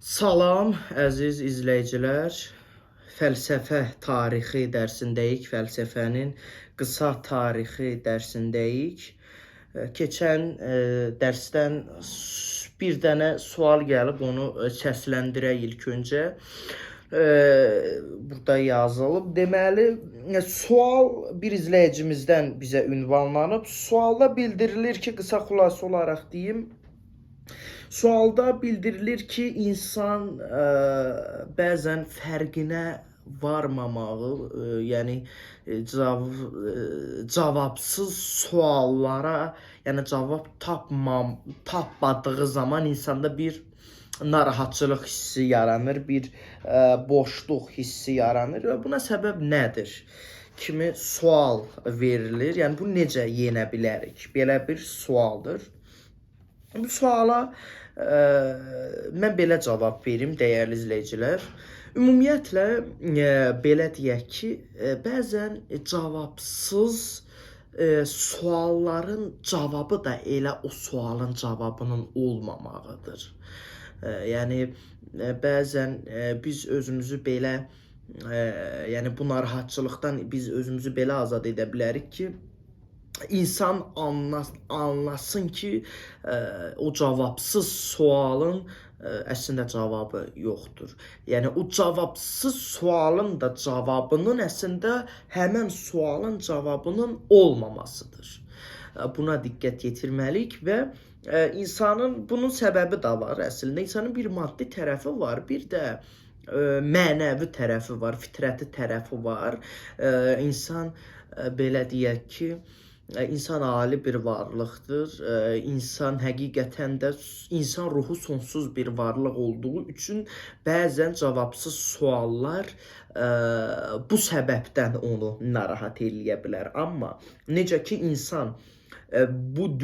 Salam, əziz izləyicilər. Fəlsəfə tarixi dərsindəyik. Fəlsəfənin qısa tarixi dərsindəyik. Keçən dərsdən bir dənə sual gəlib, onu səsləndirək ilk öncə. Burada yazılıb. Deməli, sual bir izləyicimizdən bizə ünvanlanıb. Sualda bildirilir ki, qısa xülasə olaraq deyim, sualda bildirilir ki, insan bəzən fərqinə varmamağı, yəni cavabsız suallara, yəni cavab tapmadığı zaman insanda bir narahatçılıq hissi yaranır, bir boşluq hissi yaranır və buna səbəb nədir kimi sual verilir. Yəni bu necə yenə bilərik? Belə bir sualdır. Bu suala mən belə cavab verim, dəyərli izləyicilər. Ümumiyyətlə, belə deyək ki, bəzən cavabsız sualların cavabı da elə o sualın cavabının olmamağıdır. Yəni, bəzən biz özümüzü belə, yəni bu narahatçılıqdan biz özümüzü belə azad edə bilərik ki, İnsan anlasın ki, o cavabsız sualın əslində cavabı yoxdur. Yəni o cavabsız sualın da cavabının əslində həmin sualın cavabının olmamasıdır. Buna diqqət yetirməliyik və insanın bunun səbəbi də var əslində. İnsanın bir maddi tərəfi var, bir də mənəvi tərəfi var, fitrəti tərəfi var. İnsan belə deyək ki, İnsan ali bir varlıqdır. İnsan həqiqətən də insan ruhu sonsuz bir varlıq olduğu üçün bəzən cavabsız suallar bu səbəbdən onu narahat eləyə bilər. Amma necə ki insan bu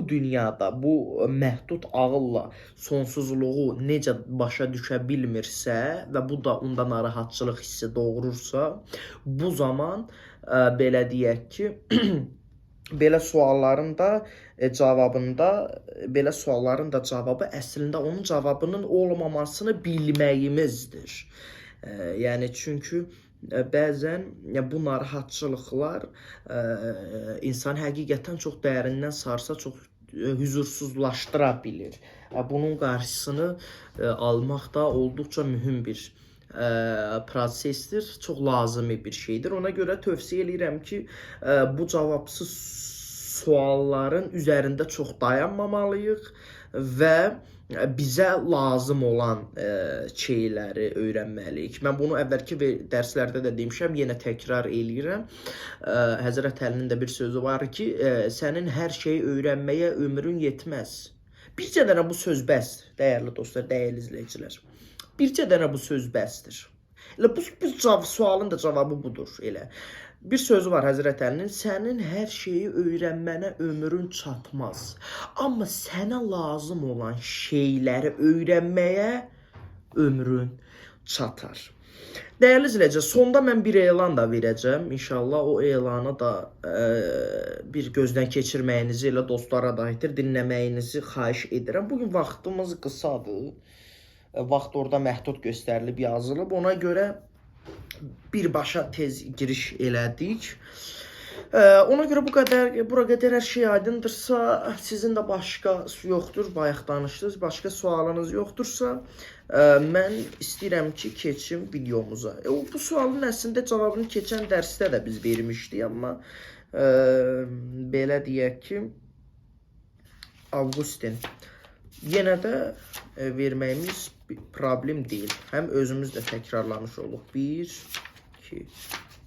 dünyada bu məhdud ağılla sonsuzluğu necə başa düşə bilmirsə və bu da onda narahatçılıq hissi doğurursa, bu zaman belə deyək ki, belə sualların da cavabı əslində onun cavabının olmamasını bilməyimizdir. Yəni çünki bəzən bu narahatçılıqlar insan həqiqətən çox dərindən sarsa, çox huzursuzlaşdıra bilir. Bunun qarşısını almaq da olduqca mühüm bir prosesdir, çox lazımi bir şeydir. Ona görə tövsiyə edirəm ki, bu cavabsız sualların üzərində çox dayanmamalıyıq və bizə lazım olan şeyləri öyrənməliyik. Mən bunu əvvəlki dərslərdə də demişəm, yenə təkrar eləyirəm. Həzrət Əlinin də bir sözü var ki, sənin hər şeyi öyrənməyə ömrün yetməz. Bircə dənə bu söz bəsdir, dəyərli dostlar, dəyərli izləyicilər. Bircə dənə bu söz bəsdir. Elə bu sualın da cavabı budur elə. Bir sözü var Həzrət Əlinin, sənin hər şeyi öyrənmənə ömrün çatmaz. Amma sənə lazım olan şeyləri öyrənməyə ömrün çatar. Dəyərli izləyicilər, sonda mən bir elan da verəcəm. İnşallah o elanı da bir gözdən keçirməyinizi, elə dostlara da dinləməyinizi xahiş edirəm. Bugün vaxtımız qısadır. Vaxt orada məhdud göstərilib, yazılıb. Ona görə birbaşa tez giriş elədik. Ona görə bura qədər hər şey aydındırsa, sizin də başqa yoxdur, bayaq danışdınız, başqa sualınız yoxdursa, mən istəyirəm ki, keçim videomuza. Bu sualın əslində cavabını keçən dərsdə də biz vermişdik, amma belə deyək ki, Avqustin yenə də verməyimiz problem deyil. Həm özümüz də təkrarlamış oluq. 1, 2,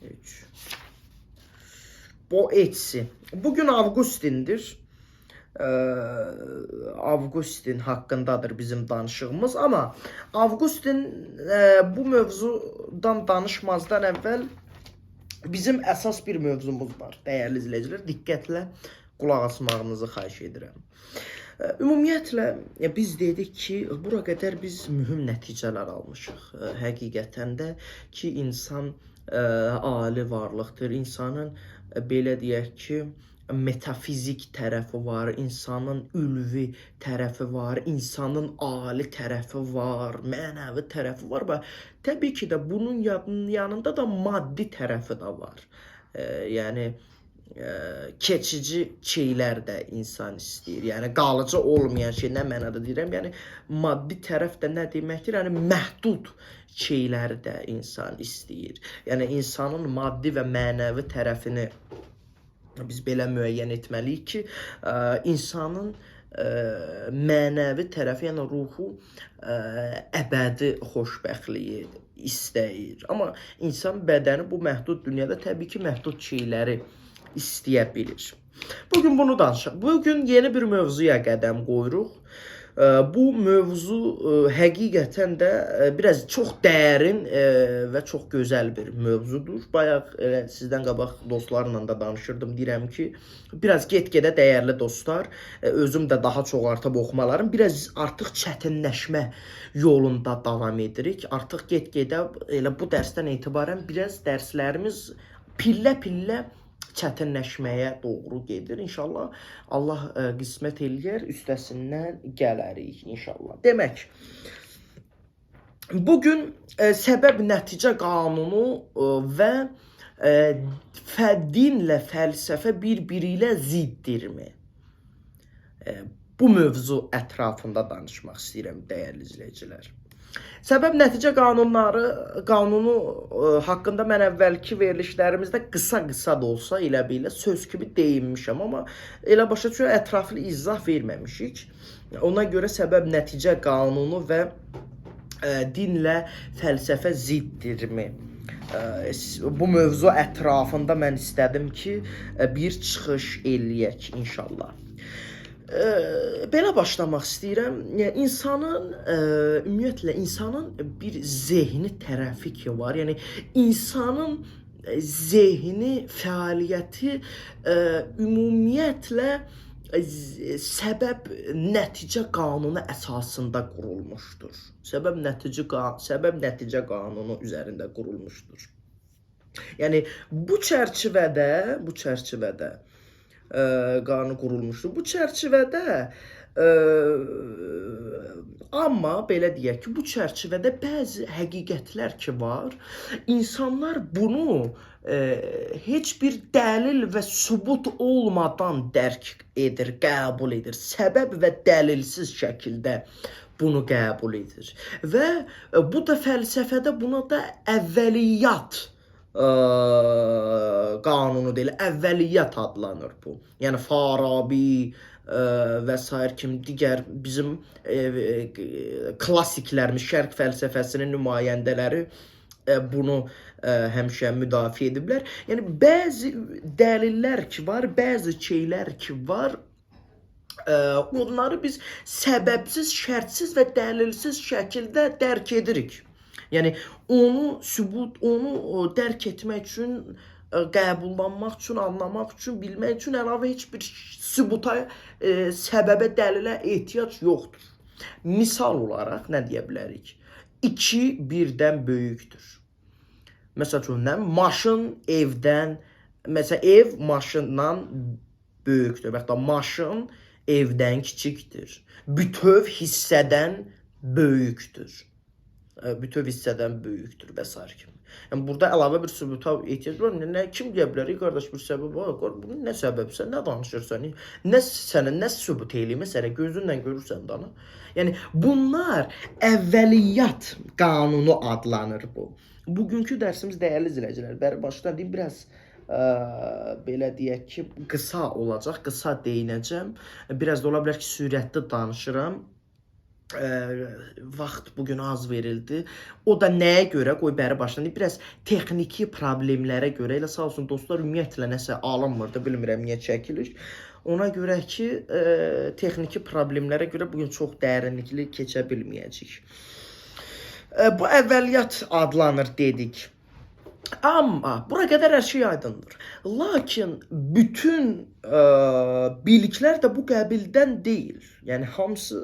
3. Boetsi. Bugün Avqustindir. Avqustin haqqındadır bizim danışığımız. Amma Avqustin bu mövzudan danışmazdan əvvəl bizim əsas bir mövzumuz var. Dəyərli izləyicilər, diqqətlə qulaq asmağınızı xahiş edirəm. Ümumiyyətlə, biz dedik ki, bura qədər biz mühüm nəticələr almışıq. Həqiqətən də ki, insan ali varlıqdır. İnsanın belə deyək ki, metafizik tərəfi var, insanın ülvi tərəfi var, insanın ali tərəfi var, mənəvi tərəfi var və təbii ki də bunun yanında da maddi tərəfi də var. Yəni keçici şeylər də insan istəyir. Yəni qalıcı olmayan şey, nə mənada deyirəm? Yəni maddi tərəf də nə deməkdir? Yəni məhdud şeyləri də insan istəyir. Yəni insanın maddi və mənəvi tərəfini biz belə müəyyən etməliyik ki, insanın mənəvi tərəfi, yəni ruhu əbədi xoşbəxtliyi istəyir. Amma insan bədəni bu məhdud dünyada təbii ki, məhdud şeyləri istəyə bilir. Bugün bunu danışaq. Bugün yeni bir mövzuya qədəm qoyuruq. Bu mövzu həqiqətən də biraz çox dərin və çox gözəl bir mövzudur. Bayaq sizdən qabaq dostlarla da danışırdım. Deyirəm ki, biraz get-gedə dəyərli dostlar, özüm də daha çox artıb oxumalarım, biraz artıq çətinləşmə yolunda davam edirik. Artıq get-gedə elə bu dərsdən etibarən biraz dərslərimiz pillə-pillə çətinləşməyə doğru gedir. İnşallah Allah qismət eləyər, üstəsindən gələrik inşallah. Demək, bugün səbəb-nəticə qanunu və dinlə fəlsəfə bir-biri ilə ziddirmi? Bu mövzu ətrafında danışmaq istəyirəm, dəyərli izləyicilər. Səbəb-nəticə qanunu haqqında mən əvvəlki verilişlərimizdə qısa da olsa elə belə söz kimi deyinmişəm, amma elə başa düşür ətraflı izah verməmişik. Ona görə səbəb-nəticə qanunu və dinlə fəlsəfə ziddirmi? Bu mövzu ətrafında mən istədim ki, bir çıxış eləyək inşallah. Belə başlamaq istəyirəm. İnsanın, ümumiyyətlə, insanın bir zehni tərəfi ki var. Yəni, insanın zehni, fəaliyyəti ümumiyyətlə səbəb-nəticə qanunu əsasında qurulmuşdur. Səbəb-nəticə qanunu üzərində qurulmuşdur. Yəni, bu çərçivədə qanun qurulmuşdur. Bu çərçivədə amma belə deyək ki, bu çərçivədə bəzi həqiqətlər ki var, insanlar bunu heç bir dəlil və sübut olmadan dərk edir, qəbul edir. Səbəb və dəlilsiz şəkildə bunu qəbul edir. Və bu da fəlsəfədə buna da əvvəliyyat qanunu deyil, əvvəliyyat adlanır bu. Yəni Farabi və sair kimi digər bizim klassiklərimiz, şərq fəlsəfəsinin nümayəndələri bunu həmişə müdafiə ediblər. Yəni bəzi dəlillər ki var, bəzi şeylər ki var, onları biz səbəbsiz, şərtsiz və dəlilsiz şəkildə dərk edirik. Yəni onu dərk etmək üçün, qəbullanmaq üçün, anlamaq üçün, bilmək üçün əlavə heç bir sübuta, səbəbə, dəlilə ehtiyac yoxdur. Misal olaraq nə deyə bilərik? 2 birdən böyükdür. Məsələn, maşın evdən, ev maşından böyükdür. Və ya maşın evdən kiçikdir. Bütöv hissədən böyükdür. Bütöv hissədən böyükdür və s. kimi. Yəni, burada əlavə bir sübuta ehtiyac var. Kim deyə bilər? Qardaş, bir səbəb var. Bunun nə səbəbsə, nə danışırsan? Nə sübut eləyim? Məsələn, gözünlə görürsən dana. Yəni, bunlar əvvəliyyat qanunu adlanır bu. Bugünkü dərsimiz, dəyərli izləyicilər, başdan deyim, biraz belə deyək ki, qısa olacaq, qısa deyinəcəm. Biraz da ola bilər ki, sürətli danışıram. Vaxt bugün az verildi. O da nəyə görə? Qoy bəri başdan deyim. Biraz texniki problemlərə görə. Elə sağ olsun dostlar, ümumiyyətlə nəsə alınmırdı. Bilmirəm niyə çəkilir. Ona görə ki, texniki problemlərə görə bugün çox dərinlikli keçə bilməyəcəyik. Bu əvvəliyyat adlanır dedik. Amma bura qədər hər şey aydındır. Lakin bütün biliklər də bu qəbildən deyil. Yəni hamısı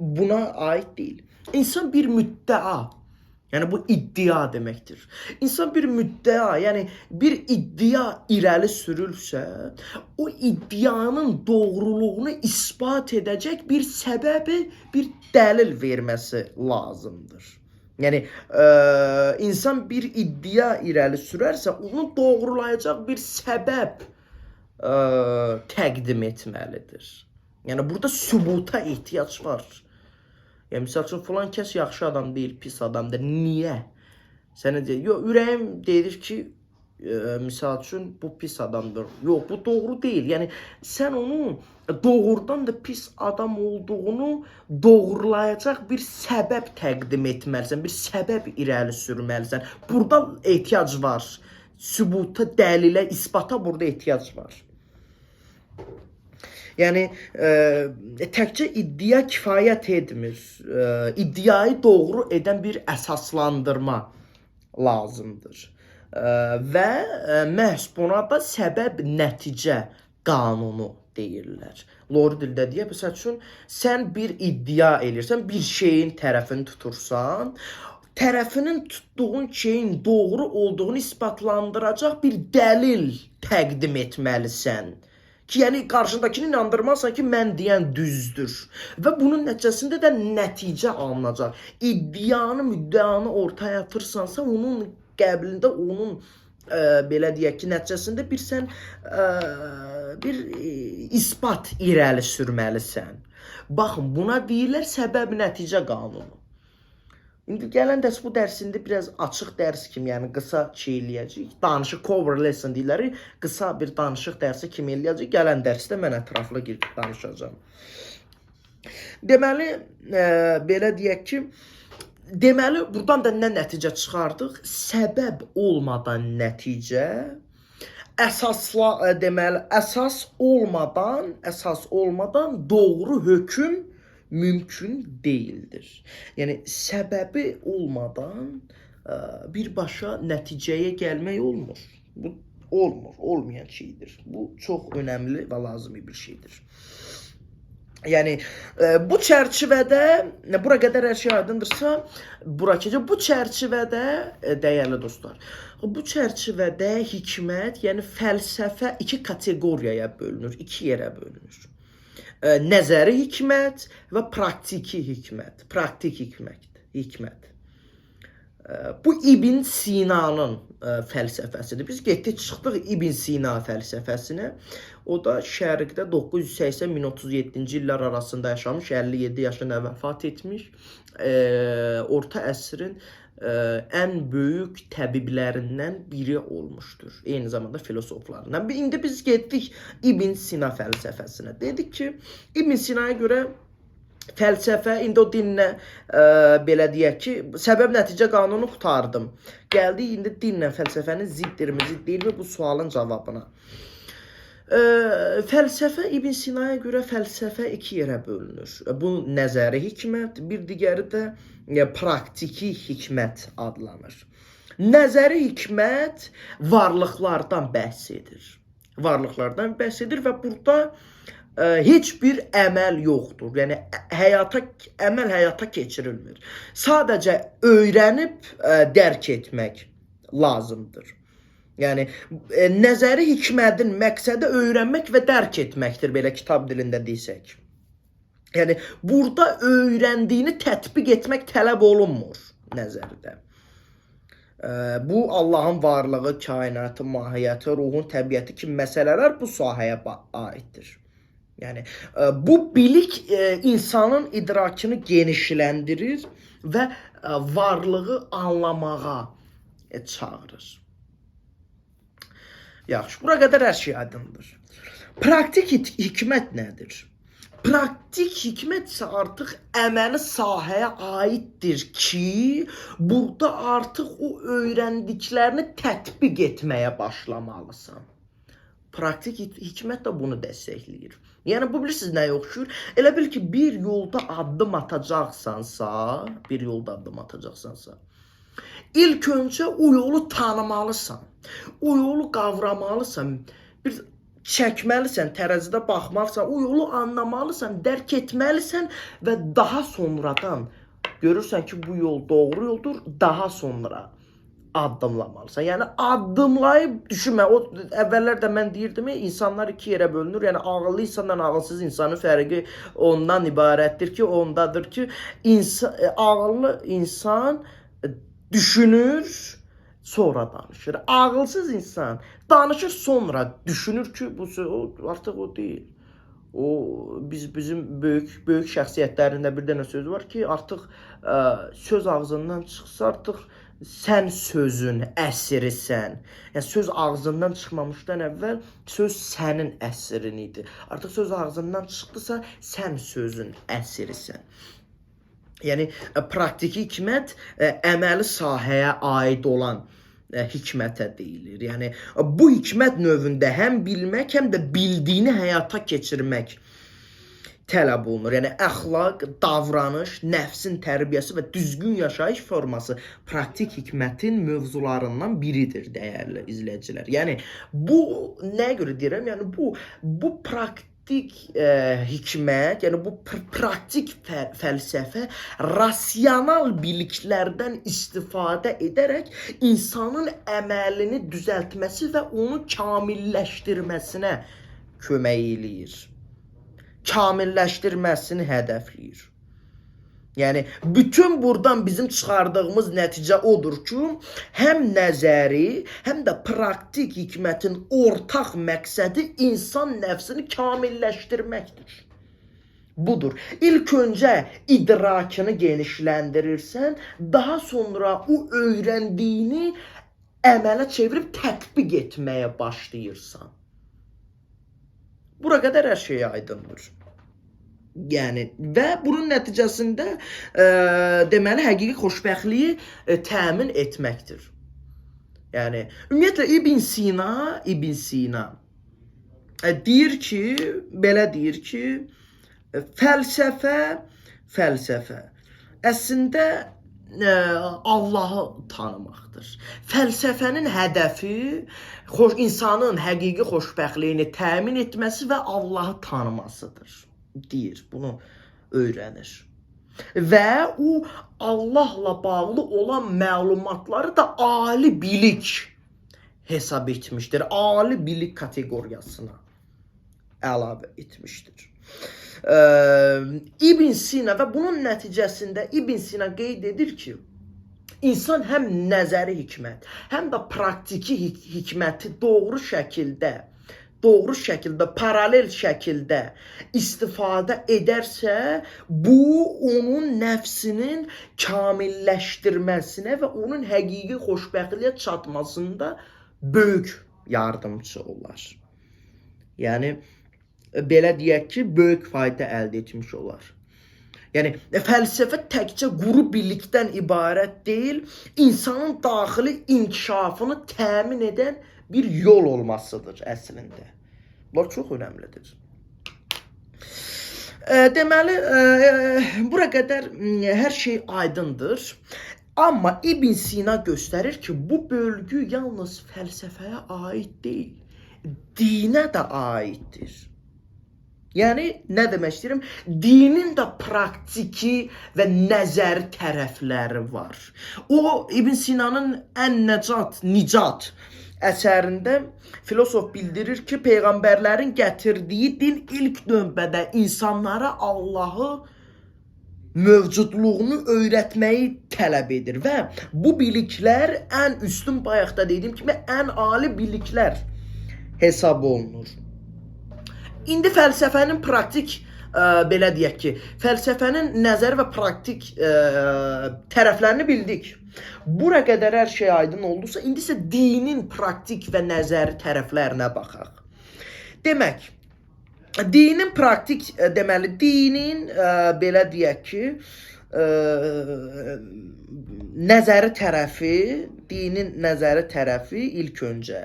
buna aid deyil. İnsan bir müddəa Yəni bu iddia deməkdir. İnsan bir müddəa, yəni bir iddia irəli sürülsə, o iddianın doğruluğunu isbat edəcək bir səbəbi, bir dəlil verməsi lazımdır. Yəni insan bir iddia irəli sürərsə, onu doğrulayacaq bir səbəb təqdim etməlidir. Yəni burada sübuta ehtiyac var. Yəni misal üçün filan kəs yaxşı adam deyil, pis adamdır. Niyə? Sənə deyir, yox, ürəyim deyir ki, misal üçün bu pis adamdır. Yox, bu doğru deyil. Yəni sən onun doğrudan da pis adam olduğunu doğrulayacaq bir səbəb təqdim etməlisən, bir səbəb irəli sürməlisən. Burada ehtiyac var. Sübuta, dəlilə, isbata burada ehtiyac var. Yəni təkcə iddia kifayət etmir. İddiayı doğru edən bir əsaslandırma lazımdır. Və məhz buna da səbəb-nəticə qanunu deyirlər. Lori dildə deyə, məsəl üçün, sən bir iddia edirsən, bir şeyin tərəfini tutursan, tərəfinin tutduğun şeyin doğru olduğunu isbatlandıracaq bir dəlil təqdim etməlisən. Ki, yəni qarşındakini inandırmasan ki, mən deyən düzdür. Və bunun nəticəsində də nəticə alınacaq. İddianı, müddəanı ortaya atırsansa, onun qəblində, onun belə deyək ki, nəticəsində bir isbat irəli sürməlisən. Baxın, buna deyirlər səbəb-nəticə qanunu. İndi gələn dərs bu dərsində biraz açıq dərs kimi, yəni qısa şey eləyəcək. Danışıq, cover lesson deyirlər, qısa bir danışıq dərsi kimi eləyəcək. Gələn dərsdə mən ətraflı girib danışacağam. Deməli, belə deyək ki, buradan da nə nəticə çıxardıq? Səbəb olmadan nəticə, əsas olmadan doğru hökm mümkün deyildir. Yəni səbəbi olmadan birbaşa nəticəyə gəlmək olmur. Bu olmayan şeydir. Bu çox önəmli və lazımi bir şeydir. Yəni bu çərçivədə, bura qədər hər şey aydındırsa, bu çərçivədə, dəyərli dostlar, bu çərçivədə hikmət, yəni fəlsəfə iki kateqoriyaya bölünür, iki yerə bölünür. Nəzəri hikmət və praktiki hikmət. Praktik hikmət. Bu İbn Sina'nın fəlsəfəsidir. Biz getdik, çıxdıq İbn Sina fəlsəfəsinə. O da Şərqdə 980-1037-ci illər arasında yaşamış, 57 yaşında vəfat etmiş. Orta əsrin ən böyük təbiblərindən biri olmuşdur. Eyni zamanda filosoflarından. İndi biz getdik İbn Sina fəlsəfəsinə. Dedik ki, İbn Sina'ya görə fəlsəfə, indi o dinlə belə deyək ki, səbəb-nəticə qanunu qutardım. Gəldik indi dinlə fəlsəfənin ziddirmi, zidd deyilmi bu sualın cavabına. Fəlsəfə, İbn Sina'ya görə fəlsəfə iki yerə bölünür. Bu nəzəri hikmət, bir digəri də praktiki hikmət adlanır. Nəzəri hikmət varlıqlardan bəhs edir. Və burada heç bir əməl yoxdur. Yəni əməl həyata keçirilmir. Sadəcə öyrənib dərk etmək lazımdır. Yəni nəzəri hikmətin məqsədi öyrənmək və dərk etməkdir, belə kitab dilində desək. Yəni burada öyrəndiyini tətbiq etmək tələb olunmur nəzərdə. Bu Allahın varlığı, kainatı, mahiyyəti, ruhun təbiəti kimi məsələlər bu sahəyə aiddir. Yəni bu bilik insanın idrakını genişləndirir və varlığı anlamağa çağırır. Yaxşı, bura qədər hər şey aydındır. Praktik hikmət nədir? Praktik hikmət isə artıq əməli sahəyə aiddir ki, burada artıq o öyrəndiklərini tətbiq etməyə başlamalısan. Praktik hikmət də bunu dəstəkləyir. Yəni bu bilirsiniz nəyə oxşur? Elə bil ki, bir yolda addım atacaqsansa, İlk öncə o yolu tanımalısan, o yolu qavramalısan, bir çəkməlisən, tərəzidə baxmalısan, o yolu anlamalısan, dərk etməlisən və daha sonradan görürsən ki, bu yol doğru yoldur, daha sonra addımlamalısan. Yəni addımlayıb düşünmə. O əvvəllər də mən deyirdim, insanlar iki yerə bölünür. Yəni ağıllı insanla ağılsız insanın fərqi ondan ibarətdir ki, ondadır ki, ağıllı insan düşünür, sonra danışır. Ağılsız insan danışır, sonra düşünür ki, bu artıq o deyil. Bizim böyük şəxsiyyətlərində bir dənə söz var ki, artıq söz ağzından çıxsa, artıq sən sözün əsirisən. Yəni söz ağzından çıxmamışdan əvvəl söz sənin əsrin idi. Artıq söz ağzından çıxdısa, sən sözün əsirisən. Yəni praktiki hikmət əməli sahəyə aid olan hikmətə deyilir. Yəni bu hikmət növündə həm bilmək, həm də bildiyini həyata keçirmək tələb olunur. Yəni əxlaq, davranış, nəfsin tərbiyəsi və düzgün yaşayış forması praktik hikmətin mövzularından biridir, dəyərli izləyicilər. Yəni bu nəyə görə deyirəm? Yəni bu praktik hikmət, yəni bu praktik fəlsəfə rasional biliklərdən istifadə edərək insanın əməlini düzəltməsi və onu kamilləşdirməsinə kömək eləyir. Kamilləşdirməsini hədəfləyir. Yəni bütün buradan bizim çıxardığımız nəticə odur ki, həm nəzəri, həm də praktik hikmətin ortaq məqsədi insan nəfsini kamilləşdirməkdir. Budur. İlk öncə idrakını genişləndirirsən, daha sonra o öyrəndiyini əmələ çevirib tətbiq etməyə başlayırsan. Bura qədər hər şey aydındır. Yəni və bunun nəticəsində deməli həqiqi xoşbəxtliyi təmin etməkdir. Yəni ümumiyyətlə İbn Sina deyir ki, belə deyir ki, fəlsəfə əslində Allahı tanımaqdır. Fəlsəfənin hədəfi insanın həqiqi xoşbəxtliyini təmin etməsi və Allahı tanımasıdır, deyir. Bunu öyrənir. Və o Allahla bağlı olan məlumatları da ali bilik hesab etmişdir. Ali bilik kateqoriyasına əlavə etmişdir. İbn Sina və bunun nəticəsində İbn Sina qeyd edir ki, insan həm nəzəri hikmət, həm də praktiki hikməti doğru şəkildə, paralel şəkildə istifadə edərsə, bu onun nəfsinin kamilləşdirməsinə və onun həqiqi xoşbəxtliyə çatmasında böyük yardımcı olar. Yəni belə deyək ki, böyük fayda əldə etmiş olar. Yəni fəlsəfə təkcə quru bilikdən ibarət deyil, insanın daxili inkişafını təmin edən bir yol olmasıdır əslində. Bu çox önəmlidir. Deməli, bura qədər hər şey aydındır. Amma İbn Sina göstərir ki, bu bölgü yalnız fəlsəfəyə aid deyil, dinə də aiddir. Yəni, nə demək istəyirəm? Dinin də praktiki və nəzəri tərəfləri var. O, İbn Sinanın Ən-Nicat əsərində filosof bildirir ki, peyğəmbərlərin gətirdiyi din ilk növbədə insanlara Allahı mövcudluğunu öyrətməyi tələb edir və bu biliklər ən üstün, bayaq da dediyim kimi, ən ali biliklər hesab olunur. İndi fəlsəfənin praktik, belə deyək ki, fəlsəfənin nəzəri və praktik tərəflərini bildik. Bura qədər hər şey aydın oldusa, indi isə dinin praktik və nəzəri tərəflərinə baxaq. Demək, dinin praktik, deməli, dinin, belə deyək ki, dinin nəzəri tərəfi ilk öncə.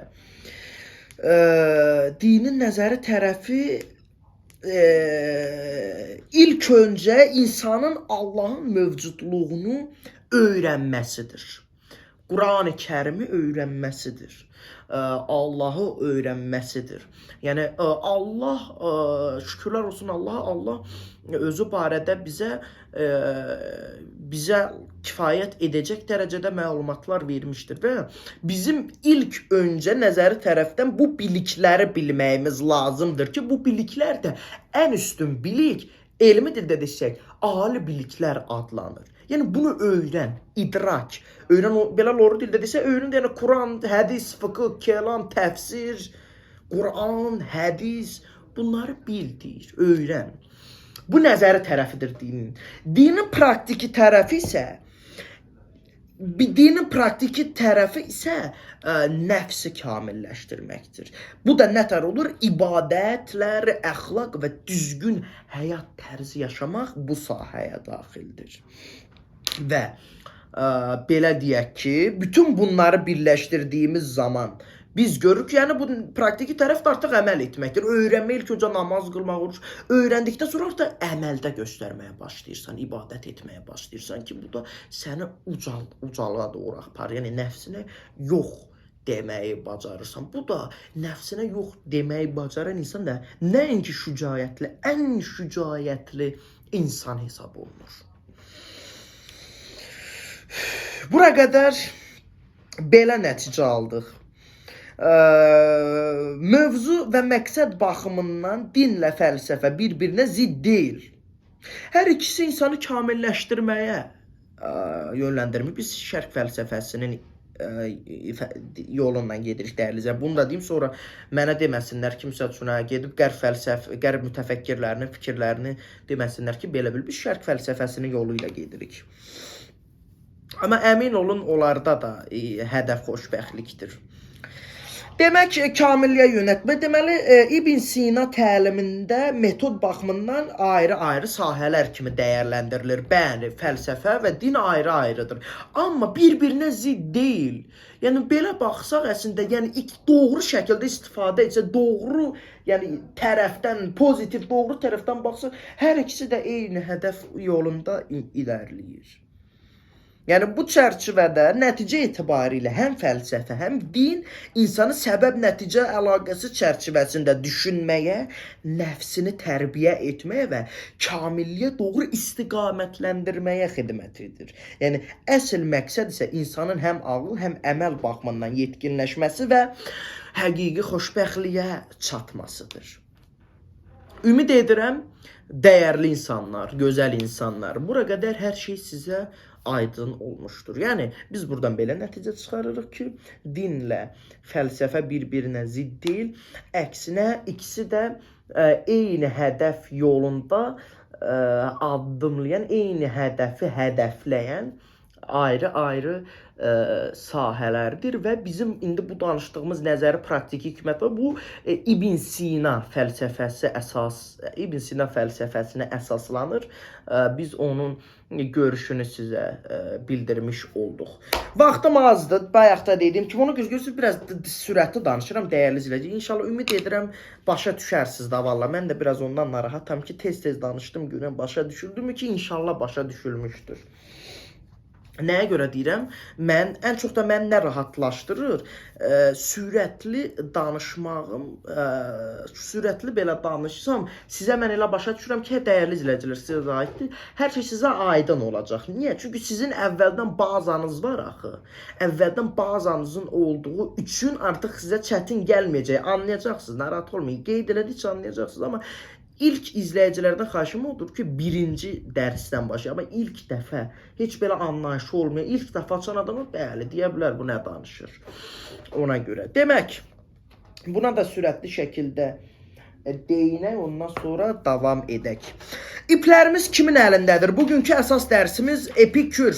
Dinin nəzəri tərəfi ilk öncə insanın Allahın mövcudluğunu öyrənməsidir. Quran-ı Kərimi öyrənməsidir. Allahı öyrənməsidir. Yəni Allah, şükürlər olsun Allaha, Allah özü barədə bizə kifayət edəcək dərəcədə məlumatlar vermişdir və bizim ilk öncə nəzəri tərəfdən bu bilikləri bilməyimiz lazımdır ki, bu biliklər də ən üstün bilik, elmi dildə desək, ali biliklər adlanır. Yəni bunu öyrən, idrak, öyrən, belə loru dildə desə, öyrən, yəni Quran, hədis, fıqh, kelam, təfsir, Quran, hədis, bunları bildir, öyrən. Bu nəzəri tərəfidir dinin. Dinin praktiki tərəfi isə nəfsi kamilləşdirməkdir. Bu da nətər olur? İbadətlər, əxlaq və düzgün həyat tərzi yaşamaq bu sahəyə daxildir. Və belə deyək ki, bütün bunları birləşdirdiyimiz zaman biz görürük, yəni bu praktiki tərəf də artıq əməl etməkdir. Öyrənmə ilk öncə namaz qılmaq olur. Öyrəndikdən sonra artıq əməldə göstərməyə başlayırsan, ibadət etməyə başlayırsan ki, bu da səni ucalığa doğru aparır. Yəni nəfsinə yox deməyi bacarırsan. Bu da nəfsinə yox deməyi bacaran insan da nəinki şücaətli, ən şücaətli insan hesab olunur. Bura qədər belə nəticə aldıq. Mövzu və məqsəd baxımından dinlə fəlsəfə bir-birinə zidd deyil. Hər ikisi insanı kamilləşdirməyə yönləndirmir. Biz şərq fəlsəfəsinin yolundan gedirik, dəyərlizə. Bunu da deyim, sonra mənə deməsinlər ki, misal üçün gedib qərb mütəfəkkirlərinin fikirlərini deməsinlər ki, belə bil, biz şərq fəlsəfəsinin yolu ilə gedirik. Amma əmin olun, onlarda da hədəf xoşbəxtlikdir. Demək, kamilliyə yönəltmə. Deməli, İbn Sina təlimində metod baxımından ayrı-ayrı sahələr kimi dəyərləndirilir. Bəli, fəlsəfə və din ayrı-ayrıdır. Amma bir-birinə zidd deyil. Yəni, belə baxsaq əslində, yəni doğru şəkildə istifadə etsə, doğru tərəfdən, pozitiv, doğru tərəfdən baxsaq, hər ikisi də eyni hədəf yolunda ilərləyir. Yəni, bu çərçivədə nəticə etibarilə həm fəlsəfə, həm din insanı səbəb-nəticə əlaqəsi çərçivəsində düşünməyə, nəfsini tərbiyə etməyə və kamilliyə doğru istiqamətləndirməyə xidmət edir. Yəni, əsl məqsəd isə insanın həm ağıl, həm əməl baxımından yetkinləşməsi və həqiqi xoşbəxtliyə çatmasıdır. Ümid edirəm, dəyərli insanlar, gözəl insanlar, bura qədər hər şey sizə aydın olmuşdur. Yəni, biz buradan belə nəticə çıxarırıq ki, dinlə fəlsəfə bir-birinə zidd deyil, əksinə ikisi də eyni hədəf yolunda addımlayan, eyni hədəfi hədəfləyən ayrı-ayrı sahələrdir və bizim indi bu danışdığımız nəzəri praktiki hikmət və bu İbn Sina fəlsəfəsinə əsaslanır. Biz onun görüşünü sizə bildirmiş olduq. Vaxtım azdır. Bayaq da dediyim kimi, onu gözləyirsiz, biraz sürətli danışıram, dəyərli izləyiciler. İnşallah ümid edirəm başa düşərsiniz da valla. Mən də biraz ondan narahatam ki, tez-tez danışdım, görəm başa düşüldü mü ki, inşallah başa düşülmüşdür. Nəyə görə deyirəm? Ən çox da mən nə rahatlaşdırır? Sürətli danışmağım, sürətli belə danışsam, sizə mən elə başa düşürəm ki, dəyərli izləyicilər, sizə aiddir. Hər şey sizə aydın olacaq. Niyə? Çünki sizin əvvəldən bazanız var axı. Əvvəldən bazanızın olduğu üçün artıq sizə çətin gəlməyəcək. Anlayacaqsınız, narahat olmayın. Qeyd elədikcə anlayacaqsınız, amma İlk izləyicilərdən xahişim odur ki, birinci dərsdən başlayır. Amma ilk dəfə heç belə anlayışı olmayan, ilk dəfə açan adamı bəli, deyə bilər bu nə danışır. Ona görə. Demək, buna da sürətli şəkildə deyinək, ondan sonra davam edək. İplərimiz kimin əlindədir? Bugünkü əsas dərsimiz Epikür.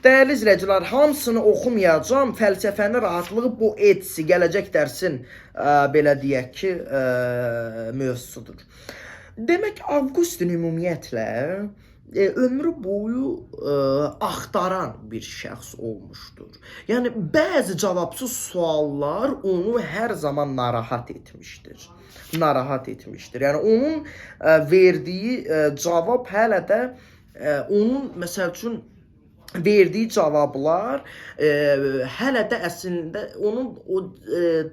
Dəyərli izləyicilər, hamısını oxumayacağım. Fəlsəfənin rahatlığı bu etsi, gələcək dərsin belə deyək ki, mövzusudur. Demək, Avqustin ümumiyyətlə ömrü boyu axtaran bir şəxs olmuşdur. Yəni, bəzi cavabsız suallar onu hər zaman narahat etmişdir. Yəni, onun verdiyi cavab hələ də onun, məsəl üçün, verdiyi cavablar hələ də əslində onun o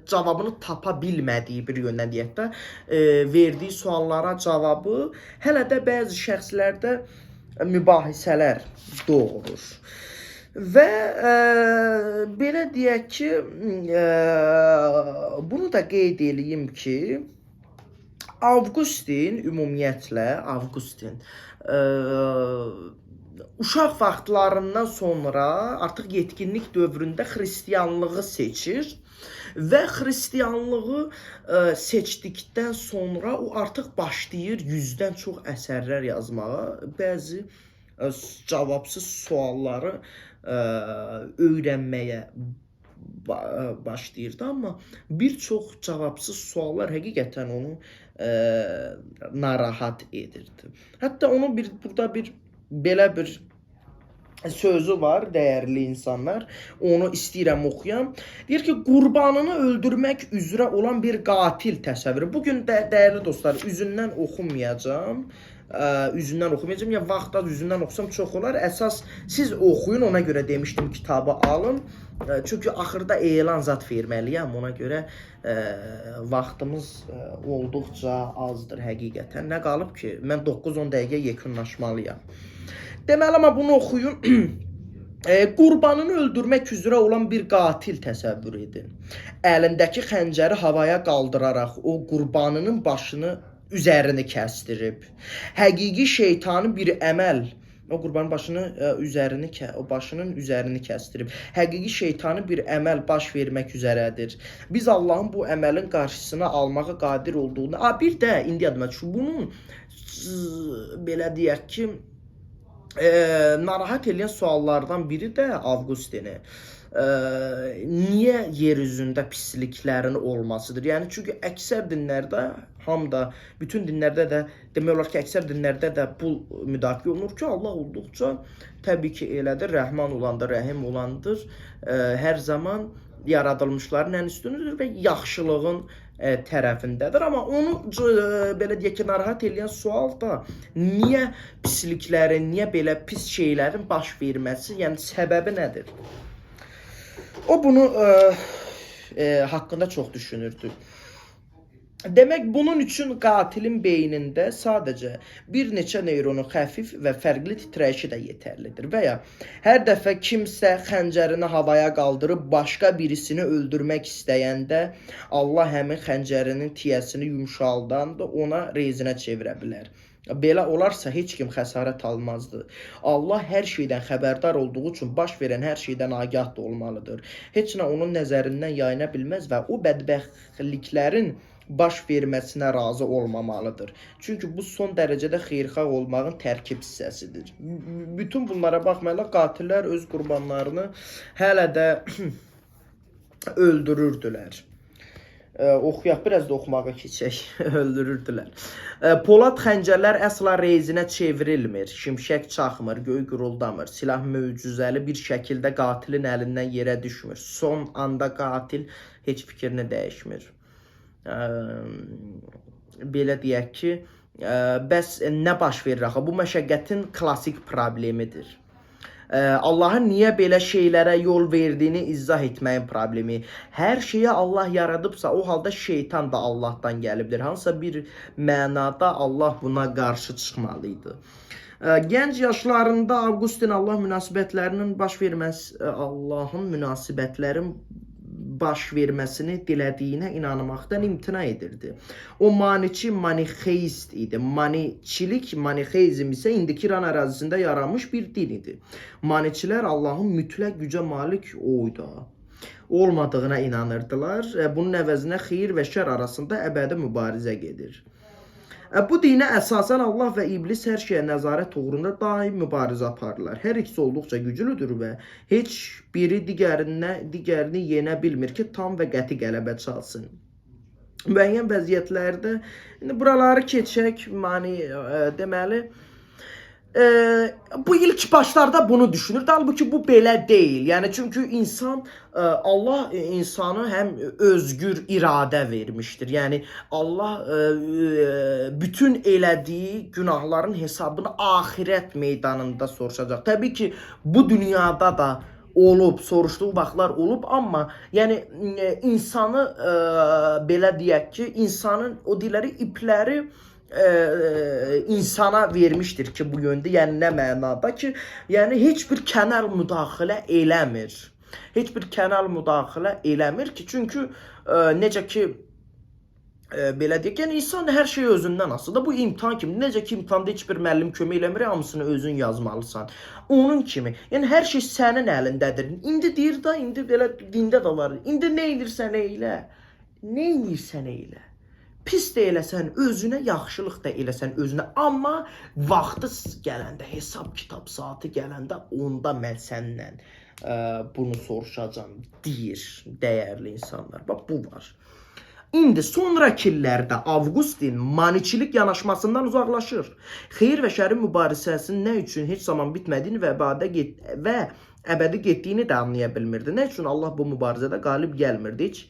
cavabını tapa bilmədiyi bir yöndən deyək də, verdiyi suallara cavabı hələ də bəzi şəxslərdə mübahisələr doğurur. Və belə deyək ki, bunu da qeyd eləyim ki, Avqustin ümumiyyətlə uşaq vaxtlarından sonra artıq yetkinlik dövründə xristianlığı seçir və xristianlığı seçdikdən sonra o artıq başlayır 100-dən çox əsərlər yazmağa. Bəzi cavabsız sualları öyrənməyə başlayırdı, amma bir çox cavabsız suallar həqiqətən onu narahat edirdi. Hətta onun burada belə bir sözü var, dəyərli insanlar. Onu istəyirəm oxuyam. Deyir ki, qurbanını öldürmək üzrə olan bir qatil təsəvvürü. Bugün dəyərli dostlar, üzündən oxumayacağam. Ya vaxt az üzündən oxusam çox olar. Əsas siz oxuyun, ona görə demişdim kitabı alın. Çünki axırda elan zat verməliyəm, ona görə vaxtımız olduqca azdır həqiqətən. Nə qalıb ki, mən 9-10 dəqiqə yekunlaşmalıyam. Deməli, amma bunu oxuyun. Qurbanını öldürmək üzrə olan bir qatil təsəvvür edin. Əlindəki xəncəri havaya qaldıraraq o qurbanının başını üzərini kəsdirib. Həqiqi şeytanı bir əməl, o qurbanın başının üzərini kəsdirib. Həqiqi şeytanı bir əməl baş vermək üzərədir. Biz Allahın bu əməlin qarşısına almağa qadir olduğunu. Bir də indi yadıma düşür. Bunun belə deyək ki, narahat edən suallardan biri də Avqustini. Niyə yer üzündə pisliklərin olmasıdır? Yəni, çünki əksər dinlərdə, bütün dinlərdə də, demək olar ki, əksər dinlərdə də bu müdafiə olunur ki, Allah olduqca təbii ki, elədir, rəhman olandır, rəhim olandır, hər zaman yaradılmışların ən üstünüdür və yaxşılığın tərəfindədir. Amma onu belə deyək ki, narahat edən sual da niyə pisliklərin, niyə belə pis şeylərin baş verməsi, yəni səbəbi nədir? O bunu haqqında çox düşünürdü. Demək, bunun üçün qatilin beynində sadəcə bir neçə neyronun xəfif və fərqli titrəyişi də yetərlidir. Və ya hər dəfə kimsə xəncərini havaya qaldırıb başqa birisini öldürmək istəyəndə Allah həmin xəncərinin tiyəsini yumşaldanda ona rezinə çevirə bilər. Belə olarsa heç kim xəsarət almazdı. Allah hər şeydən xəbərdar olduğu üçün baş verən hər şeydən agah da olmalıdır. Heç nə onun nəzərindən yayına bilməz və o bədbəxtliklərin baş verməsinə razı olmamalıdır. Çünki bu son dərəcədə xeyirxah olmağın tərkib hissəsidir. Bütün bunlara baxmayaraq qatillər öz qurbanlarını hələ də öldürürdülər. Oxuyaq, biraz da oxumağa keçək, öldürürdülər. Polad xəncərlər əsla rezinə çevrilmir, şimşək çaxmır, göy guruldamır, silah möcüzəli bir şəkildə qatilin əlindən yerə düşmür. Son anda qatil heç fikrini dəyişmir. Belə deyək ki, bəs nə baş verir axı? Bu məşəqqətin klassik problemidir. Allahın niyə belə şeylərə yol verdiyini izah etməyin problemi. Hər şeyi Allah yaradıbsa, o halda şeytan da Allahdan gəlibdir. Hansısa bir mənada Allah buna qarşı çıxmalıydı. Gənc yaşlarında Avqustin Allahın münasibətlərin baş verməsini dilədiyinə inanmaqdan imtina edirdi. O manixeist idi. Manixeizm isə indiki İran ərazisində yaranmış bir din idi. Maniçilər Allahın mütləq gücə malik olmadığına inanırdılar. Bunun əvəzinə xeyir və şər arasında əbədi mübarizə gedir. Bu dinə əsasən Allah və iblis hər şeyə nəzarət uğrunda daim mübarizə aparırlar. Hər ikisi olduqca güclüdür və heç biri digərini yenə bilmir ki, tam və qəti qələbə çalsın. Müəyyən vəziyyətlərdə, indi buraları keçək, deməli, Bu ilk başlarda bunu düşünürdü. Halbuki bu belə deyil. Yəni çünki insan Allah insanı həm özgür iradə vermişdir. Yəni Allah bütün elədiyi günahların hesabını axirət meydanında soruşacaq. Təbii ki, bu dünyada da olub, soruşduğu vaxtlar olub, amma yəni insanı belə deyək ki, insanın o deyirləri ipləri insana vermişdir ki, bu yöndə, yəni nə mənada ki, yəni heç bir kənar müdaxilə eləmir. Heç bir kənar müdaxilə eləmir ki, çünki necə ki belə deyək, yəni insan hər şey özündən asılıdır. Bu imtahan kimi, necə ki imtahanda heç bir müəllim kömək eləmir, hamısını özün yazmalısan. Onun kimi, yəni hər şey sənin əlindədir. İndi deyir da, indi belə dində də var. İndi nə edirsən elə? Nə edirsən elə? Pis də eləsən özünə, yaxşılıq da eləsən özünə. Amma vaxtı gələndə, hesab kitab saatı gələndə, onda mən səndən bunu soruşacağam, deyir dəyərli insanlar. Bax, bu var. İndi sonraki illərdə Avqustin maniçilik yanaşmasından uzaqlaşır. Xeyir və şərin mübarizəsinin nə üçün heç zaman bitmədiyini və əbədi getdiyini də anlaya bilmirdi. Nə üçün Allah bu mübarizədə qalib gəlmirdi heç?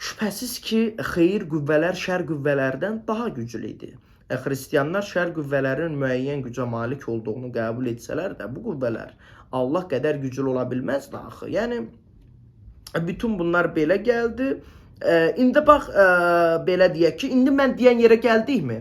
Şübhəsiz ki, xeyir qüvvələr şər qüvvələrdən daha güclü idi. Xristianlar şər qüvvələrin müəyyən gücə malik olduğunu qəbul etsələr də, bu qüvvələr Allah qədər güclü ola bilməzdi axı. Yəni, bütün bunlar belə gəldi. İndi bax, belə deyək ki, indi mən deyən yerə gəldikmi?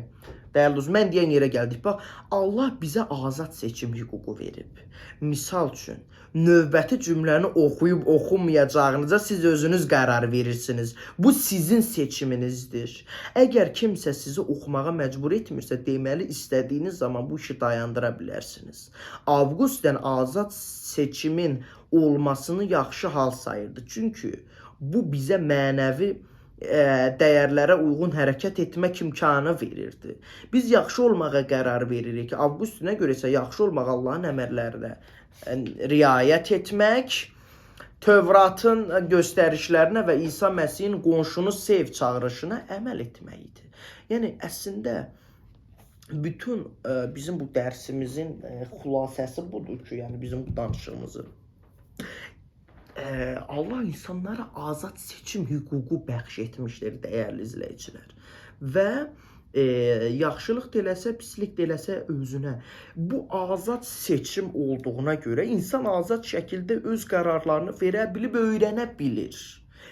Dəyərli dostum, mən deyən yerə gəldik. Bax, Allah bizə azad seçim hüququ verib. Misal üçün, növbəti cümləni oxuyub oxunmayacağınıza siz özünüz qərar verirsiniz. Bu sizin seçiminizdir. Əgər kimsə sizi oxumağa məcbur etmirsə, deməli istədiyiniz zaman bu işi dayandıra bilərsiniz. Avqustin azad seçimin olmasını yaxşı hal sayırdı. Çünki bu bizə mənəvi dəyərlərə uyğun hərəkət etmək imkanı verirdi. Biz yaxşı olmağa qərar veririk. Avqustinə görə isə yaxşı olmaq Allahın əmrlərinə riayət etmək, Tövratın göstərişlərinə və İsa Məsihin qonşunu sev çağırışına əməl etməkdir. Yəni, əslində, bütün bizim bu dərsimizin xülasəsi budur ki, yəni bizim bu danışığımızın. Allah insanlara azad seçim hüququ bəxş etmişdir, dəyərli izləyicilər. Və yaxşılıq da eləsə, pislik də eləsə özünə. Bu azad seçim olduğuna görə insan azad şəkildə öz qərarlarını verə bilib, öyrənə bilir.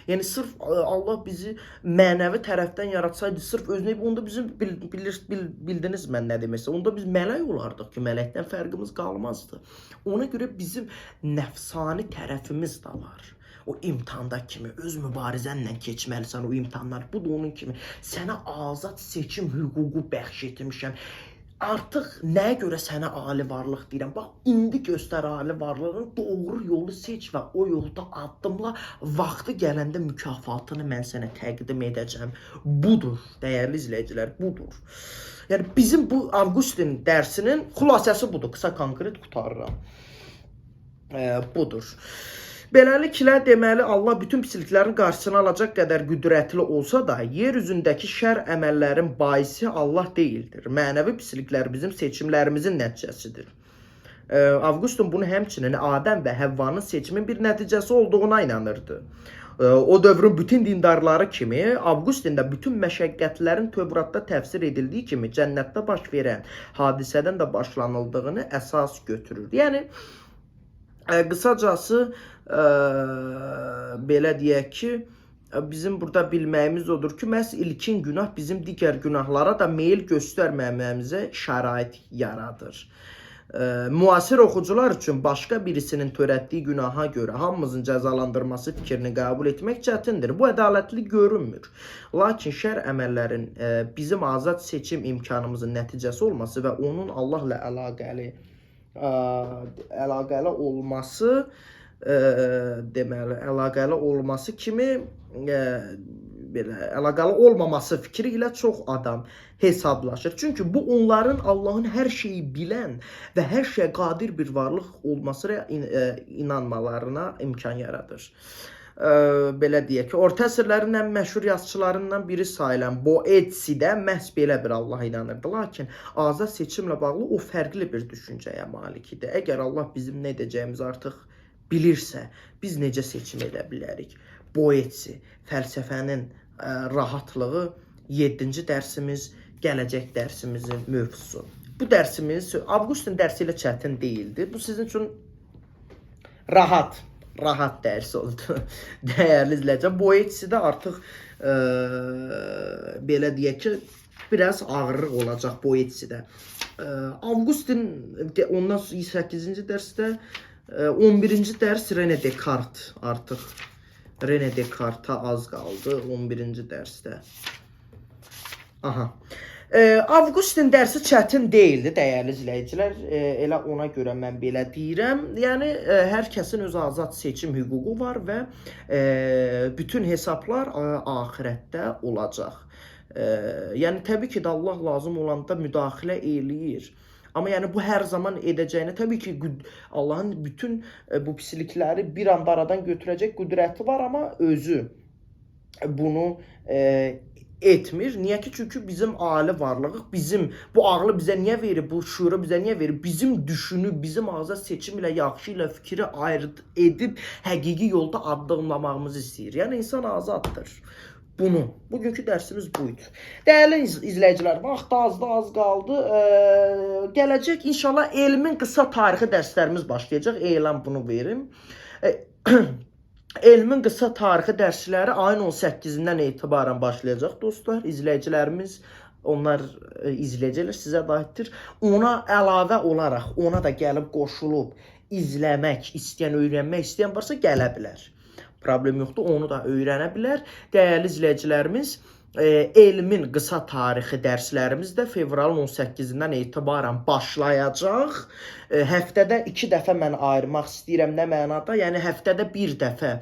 Yəni, sırf Allah bizi mənəvi tərəfdən yaratsaydı, sırf özünə, onda bizim bildiniz mən nə deməksə, onda biz mələk olardıq ki, mələkdən fərqimiz qalmazdı. Ona görə bizim nəfsani tərəfimiz də var. O imtahanda kimi öz mübarizənlə keçməlisən o imtahanlar. Bu da onun kimi. Sənə azad seçim hüququ bəxş etmişəm. Artıq nəyə görə sənə ali varlıq deyirəm? Bax, indi göstər ali varlığın, doğru yolu seç və o yolda addımla, vaxtı gələndə mükafatını mən sənə təqdim edəcəm. Budur, dəyərli izləyicilər, budur. Yəni, bizim bu Avqustin dərsinin xülasəsi budur. Qısa konkret qutarıram. Budur. Beləliklə, deməli, Allah bütün pisliklərin qarşısını alacaq qədər qüdrətli olsa da, yer üzündəki şər əməllərin baisi Allah deyildir. Mənəvi pisliklər bizim seçimlərimizin nəticəsidir. Avqustin bunu həmçinin Adəm və Həvvanın seçimin bir nəticəsi olduğuna inanırdı. O dövrün bütün dindarları kimi, Avqustin də bütün məşəqqətlərin Tövratda təfsir edildiyi kimi cənnətdə baş verən hadisədən də başlanıldığını əsas götürür. Yəni, qısacası, belə deyək ki, bizim burada bilməyimiz odur ki, məhz ilkin günah bizim digər günahlara da meyil göstərməməyimizə şərait yaradır. Müasir oxucular üçün başqa birisinin törətdiyi günaha görə hamımızın cəzalandırması fikrini qəbul etmək çətindir. Bu ədalətli görünmür. Lakin şər əməllərin bizim azad seçim imkanımızın nəticəsi olması və onun Allahla əlaqəli olması, deməli, əlaqəli olması kimi belə əlaqəli olmaması fikri ilə çox adam hesablaşır. Çünki bu onların Allahın hər şeyi bilən və hər şeyə qadir bir varlıq olmasına inanmalarına imkan yaradır. belə deyək ki, orta əsrlərin ən məşhur yazıçılarından biri sayılan Boetsi də məhz belə bir Allah inanırdı. Lakin azad seçimlə bağlı o fərqli bir düşüncəyə malik idi. Əgər Allah bizim nə edəcəyimizi artıq bilirsə, biz necə seçim edə bilərik? Boetsi, fəlsəfənin rahatlığı 7-ci dərsimiz, gələcək dərsimizin mövzusu. Bu dərsimiz Avqustin dərsi ilə çətin deyildi. Bu sizin üçün rahat dərs oldu. Dəyərli izləyicilər, Boetsi də artıq belə deyək ki, biraz ağırlıq olacaq Boetsidə. Avqustin ondan 8-ci dərsdə 11-ci dərs René Descartes artıq. René Descartes-a az qaldı 11-ci dərsdə. Aha. Avqustin dərsi çətin deyildi, dəyərli izləyicilər. Elə ona görə mən belə deyirəm. Yəni, hər kəsin öz azad seçim hüququ var və bütün hesablar axirətdə olacaq. Yəni, təbii ki, də Allah lazım olanda müdaxilə eləyir. Amma yəni, bu hər zaman edəcəyinə, təbii ki, Allahın bütün bu pislikləri bir anda aradan götürəcək qüdrəti var, amma özü bunu etmir. Niyə ki? Çünki bizim ali varlığıq, bu ağlı bizə niyə verir, bu şuuru bizə niyə verir? Bizim düşünüb, bizim azad seçim ilə, yaxşı ilə fikri ayrı edib, həqiqi yolda addımlamağımızı istəyir. Yəni, insan azaddır. Bugünkü dərsimiz buydu. Dəyərli izləyicilər, vaxt az qaldı. Gələcək, inşallah, elmin qısa tarixi dərslərimiz başlayacaq. Elan bunu verim. Elmin qısa tarixi dərsləri ayın 18-dən etibarən başlayacaq, dostlar. İzləyicilərimiz, onlar izləyəcəklər, sizə də aiddir. Ona əlavə olaraq, ona da gəlib qoşulub, izləmək istəyən, öyrənmək istəyən varsa gələ bilər. Problem yoxdur, onu da öyrənə bilər. Dəyərli izləyicilərimiz, elmin qısa tarixi dərslərimiz də fevralın 18-dən etibarən başlayacaq. Həftədə 2 dəfə mən ayırmaq istəyirəm, nə mənada? Yəni, həftədə 1 dəfə,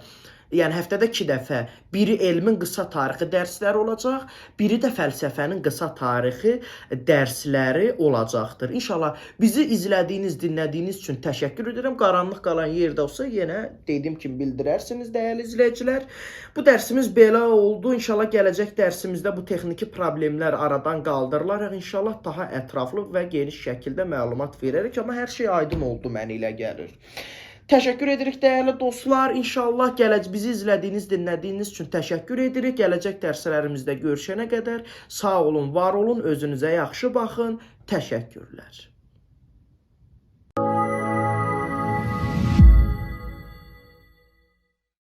yəni həftədə 2 dəfə, biri elmin qısa tarixi dərsləri olacaq, biri də fəlsəfənin qısa tarixi dərsləri olacaqdır. İnşallah bizi izlədiyiniz, dinlədiyiniz üçün təşəkkür edirəm. Qaranlıq qalan yerdə olsa yenə dediyim kimi bildirərsiniz, dəyərli izləyicilər. Bu dərsimiz belə oldu. İnşallah gələcək dərsimizdə bu texniki problemlər aradan qaldırılaraq inşallah daha ətraflı və geniş şəkildə məlumat verərək, amma hər şey aydın oldu mənə elə gəlir. Təşəkkür edirik, dəyərli dostlar. İnşallah bizi izlədiyiniz, dinlədiyiniz üçün təşəkkür edirik. Gələcək dərslərimizdə görüşənə qədər sağ olun, var olun, özünüzə yaxşı baxın. Təşəkkürlər.